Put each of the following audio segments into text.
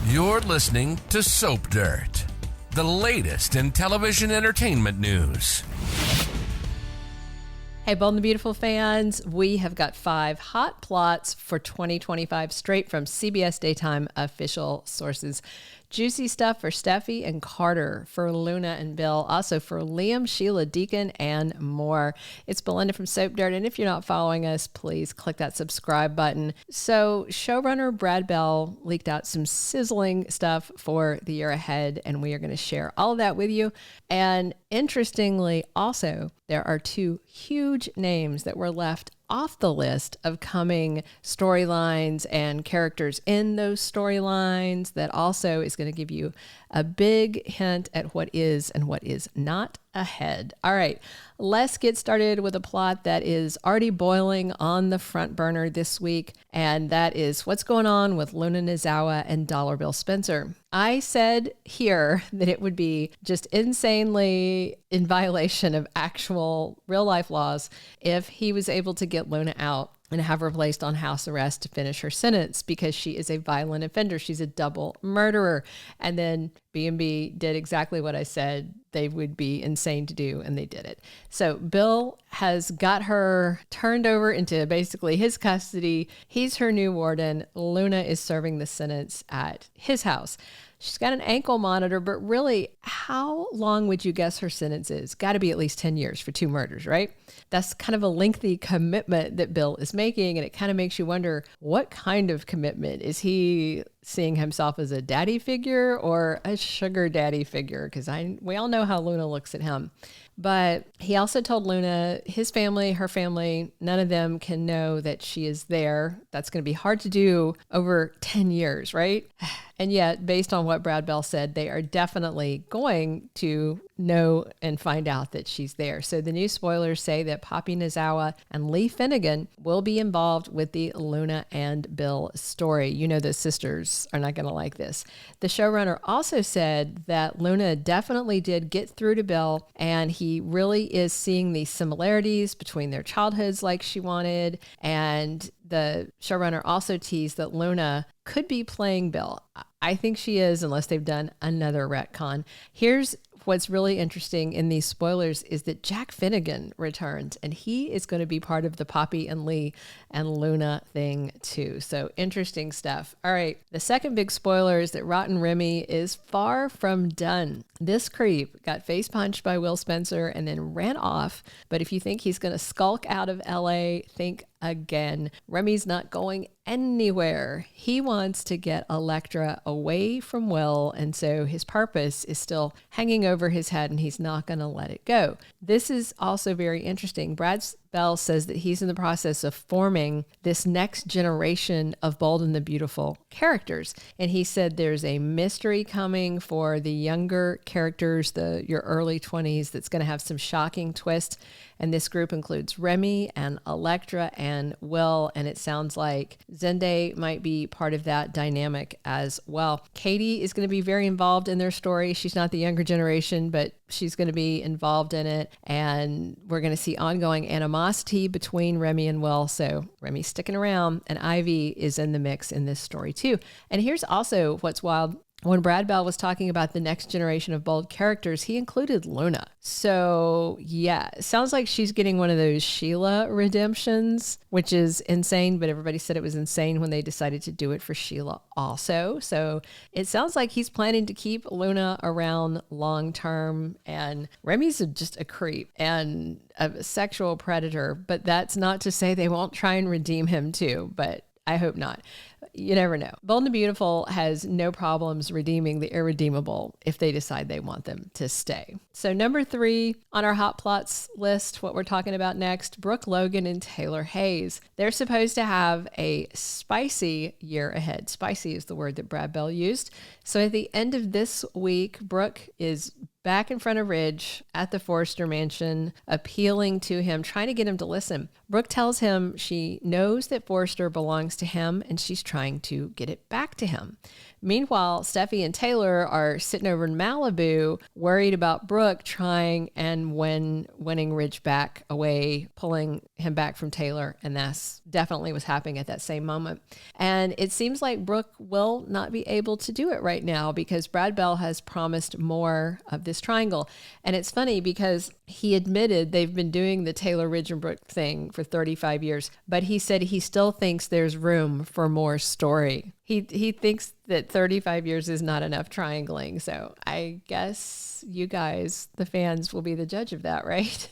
You're listening to Soap Dirt, the latest in television entertainment news. Hey, Bold and the Beautiful fans, we have got 5 hot plots for 2025 straight from CBS Daytime official sources. Juicy stuff for Steffy and Carter, for Luna and Bill, also for Liam, Sheila, Deacon, and more. It's Belinda from Soap Dirt, and if you're not following us, please click that subscribe button. So showrunner Brad Bell leaked out some sizzling stuff for the year ahead, and we are going to share all of that with you. And interestingly, also, there are 2 huge names that were left off the list of coming storylines and characters in those storylines that also is going to give you a big hint at what is and what is not ahead. All right, let's get started with a plot that is already boiling on the front burner this week, and that is what's going on with Luna Nozawa and Dollar Bill Spencer. I said here that it would be just insanely in violation of actual real-life laws if he was able to get Luna out and have her placed on house arrest to finish her sentence because she is a violent offender. She's a double murderer. And then B&B did exactly what I said they would be insane to do, and they did it. So Bill has got her turned over into basically his custody. He's her new warden. Luna is serving the sentence at his house. She's got an ankle monitor, but really, how long would you guess her sentence is? Got to be at least 10 years for 2 murders, right? That's kind of a lengthy commitment that Bill is making, and it kind of makes you wonder, what kind of commitment? Is he seeing himself as a daddy figure or a sugar daddy figure? Because we all know how Luna looks at him. But he also told Luna, his family, her family, none of them can know that she is there. That's going to be hard to do over 10 years, right? And yet, based on what Brad Bell said, they are definitely going to know and find out that she's there. So the new spoilers say that Poppy Nozawa and Lee Finnegan will be involved with the Luna and Bill story. You know the sisters are not going to like this. The showrunner also said that Luna definitely did get through to Bill, and he really is seeing the similarities between their childhoods like she wanted. And the showrunner also teased that Luna could be playing Bill. I think she is, unless they've done another retcon. Here's what's really interesting in these spoilers is that Jack Finnegan returns, and he is going to be part of the Poppy and Lee and Luna thing too. So interesting stuff. All right. The second big spoiler is that Rotten Remy is far from done. This creep got face punched by Will Spencer and then ran off. But if you think he's going to skulk out of LA, think again. Remy's not going anywhere. He wants to get Electra away from Will, and so his purpose is still hanging over his head, and he's not going to let it go. This is also very interesting. Brad Bell says that he's in the process of forming this next generation of Bold and the Beautiful characters, and he said there's a mystery coming for the younger characters, your early 20s, that's going to have some shocking twists. And this group includes Remy and Electra and Will, and it sounds like Zende might be part of that dynamic as well. Katie is going to be very involved in their story. She's not the younger generation, but she's going to be involved in it, and we're going to see ongoing animosity between Remy and Will. So Remy's sticking around, and Ivy is in the mix in this story too. And here's also what's wild. When Brad Bell was talking about the next generation of Bold characters, he included Luna. So yeah, it sounds like she's getting one of those Sheila redemptions, which is insane, but everybody said it was insane when they decided to do it for Sheila also. So it sounds like he's planning to keep Luna around long term, and Remy's just a creep and a sexual predator, but that's not to say they won't try and redeem him too, but I hope not. You never know. Bold and the Beautiful has no problems redeeming the irredeemable if they decide they want them to stay. So number 3 on our hot plots list, what we're talking about next, Brooke Logan and Taylor Hayes. They're supposed to have a spicy year ahead. Spicy is the word that Brad Bell used. So at the end of this week, Brooke is back in front of Ridge at the Forrester mansion, appealing to him, trying to get him to listen. Brooke tells him she knows that Forrester belongs to him, and she's trying to get it back to him. Meanwhile, Steffy and Taylor are sitting over in Malibu, worried about Brooke trying and winning Ridge back away, pulling him back from Taylor. And that's definitely what's happening at that same moment. And it seems like Brooke will not be able to do it right now because Brad Bell has promised more of this triangle. And it's funny because he admitted they've been doing the Taylor, Ridge, and Brooke thing for 35 years, but he said he still thinks there's room for more story. He thinks that 35 years is not enough triangling. So I guess you guys, the fans, will be the judge of that, right?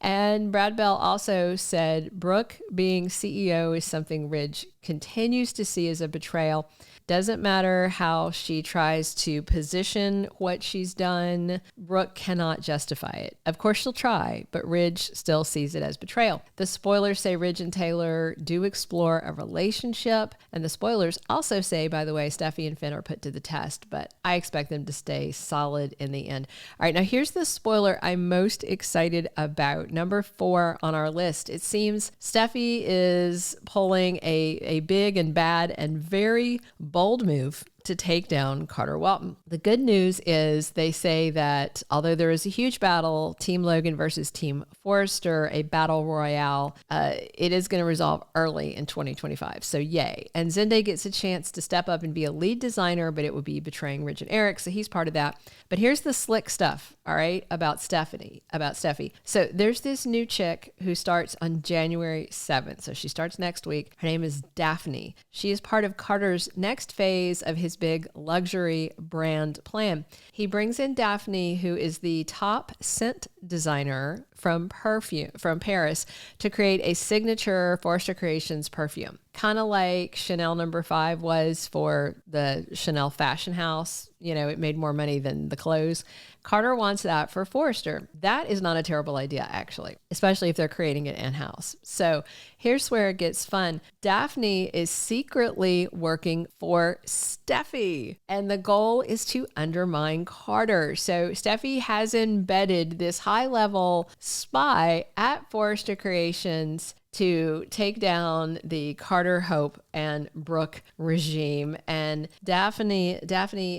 And Brad Bell also said Brooke being CEO is something Ridge continues to see as a betrayal. Doesn't matter how she tries to position what she's done, Brooke cannot justify it. Of course she'll try, but Ridge still sees it as betrayal. The spoilers say Ridge and Taylor do explore a relationship, and the spoilers also say, by the way, Steffy and Finn are put to the test, but I expect them to stay solid in the end. All right, now here's the spoiler I'm most excited about. Number 4 on our list. It seems Steffy is pulling a big and bad and very bold move to take down Carter Walton. The good news is they say that although there is a huge battle, Team Logan versus Team Forrester, a battle royale, it is going to resolve early in 2025. So yay. And Zende gets a chance to step up and be a lead designer, but it would be betraying Ridge and Eric. So he's part of that. But here's the slick stuff, all right, about Steffy. So there's this new chick who starts on January 7th. So she starts next week. Her name is Daphne. She is part of Carter's next phase of his big luxury brand plan. He brings in Daphne, who is the top scent designer from Paris, to create a signature Forrester Creations perfume. Kind of like Chanel No. 5 was for the Chanel fashion house. You know, it made more money than the clothes. Carter wants that for Forrester. That is not a terrible idea, actually, especially if they're creating it in-house. So here's where it gets fun. Daphne is secretly working for Steffy, and the goal is to undermine Carter. So Steffy has embedded this high-level spy at Forrester Creations to take down the Carter, Hope, and Brooke regime. And Daphne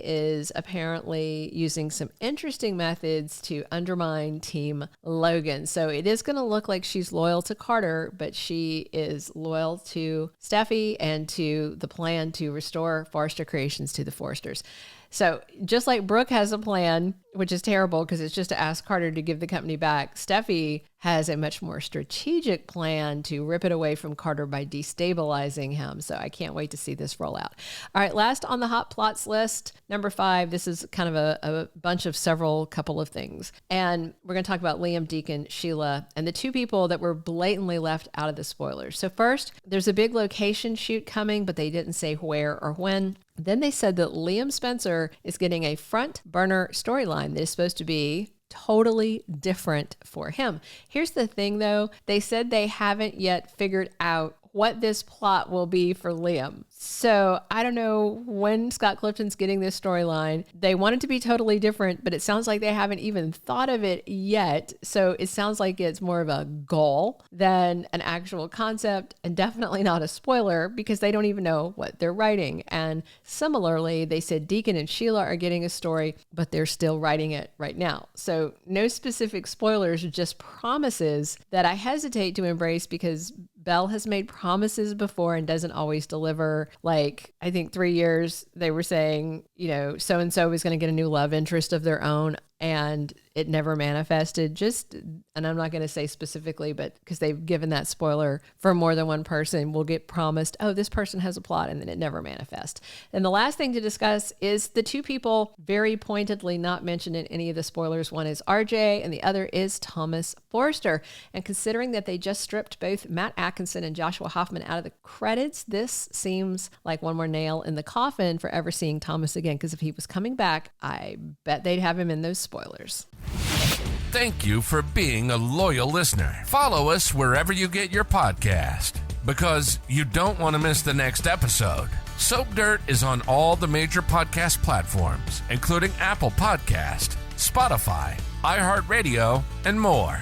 is apparently using some interesting methods to undermine Team Logan. So it is going to look like she's loyal to Carter, but she is loyal to Steffy and to the plan to restore Forrester Creations to the Forresters. So just like Brooke has a plan, which is terrible because it's just to ask Carter to give the company back, Steffy has a much more strategic plan to rip it away from Carter by destabilizing him. So I can't wait to see this roll out. All right, last on the hot plots list, number 5. This is kind of a bunch of couple of things. And we're going to talk about Liam, Deacon, Sheila, and the 2 people that were blatantly left out of the spoilers. So first, there's a big location shoot coming, but they didn't say where or when. Then they said that Liam Spencer is getting a front burner storyline that is supposed to be totally different for him. Here's the thing, though. They said they haven't yet figured out what this plot will be for Liam. So I don't know when Scott Clifton's getting this storyline. They want it to be totally different, but it sounds like they haven't even thought of it yet. So it sounds like it's more of a goal than an actual concept, and definitely not a spoiler because they don't even know what they're writing. And similarly, they said Deacon and Sheila are getting a story, but they're still writing it right now. So no specific spoilers, just promises that I hesitate to embrace because Bell has made promises before and doesn't always deliver. Like, I think 3 years they were saying, you know, so-and-so is going to get a new love interest of their own, and it never manifested. And I'm not going to say specifically, but because they've given that spoiler for more than one person, we'll get promised, oh, this person has a plot, and then it never manifests. And the last thing to discuss is the 2 people very pointedly not mentioned in any of the spoilers. One is RJ, and the other is Thomas Forrester. And considering that they just stripped both Matt Atkinson and Joshua Hoffman out of the credits, this seems like one more nail in the coffin for ever seeing Thomas again, because if he was coming back, I bet they'd have him in those spoilers. Thank you for being a loyal listener. Follow us wherever you get your podcast, because you don't want to miss the next episode. Soap Dirt is on all the major podcast platforms, including Apple Podcast, Spotify, iHeartRadio, and more.